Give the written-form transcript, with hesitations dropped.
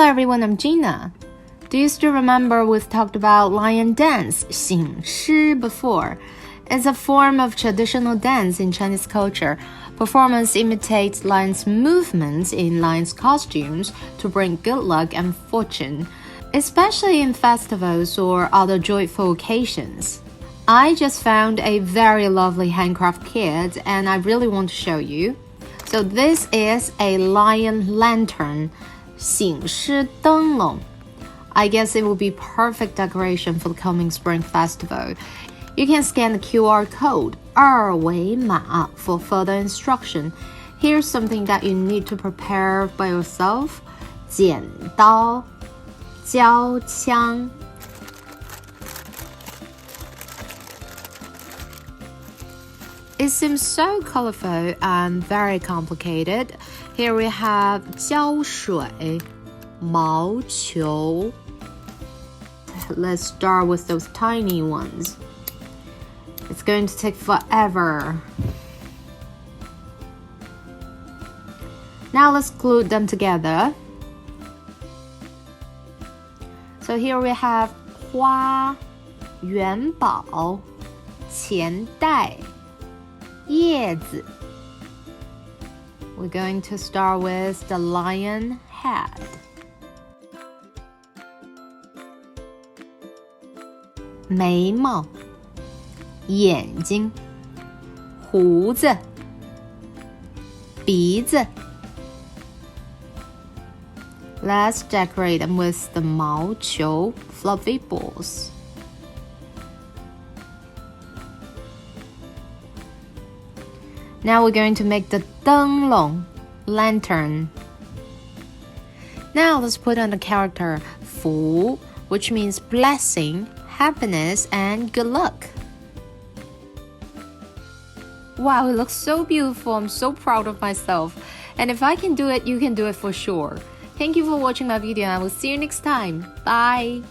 Hello everyone, I'm Gina. Do you still remember we've talked about lion dance, 醒狮 before? It's a form of traditional dance in Chinese culture. Performance imitates lions' movements in lions' costumes to bring good luck and fortune, especially in festivals or other joyful occasions. I just found a very lovely handcraft kit and I really want to show you. So this is a lion lantern, 醒狮灯笼. I guess it will be perfect decoration for the coming spring festival. You can scan the QR code 二维码 for further instruction. Here's something that you need to prepare by yourself. 剪刀, 胶枪. It seems so colorful and very complicated. Here we have 胶水, 毛球. Let's start with those tiny ones. It's going to take forever. Now let's glue them together. So here we have 花, 元宝, 钱袋, 叶子. We're going to start with the lion head. 眉毛, 眼睛, 胡子, 鼻子. Let's decorate them with the 毛球, fluffy balls. Now we're going to make the 灯笼, lantern. Now let's put on the character 福, which means blessing, happiness, and good luck. Wow, it looks so beautiful. I'm so proud of myself. And if I can do it, you can do it for sure. Thank you for watching my video and I will see you next time. Bye!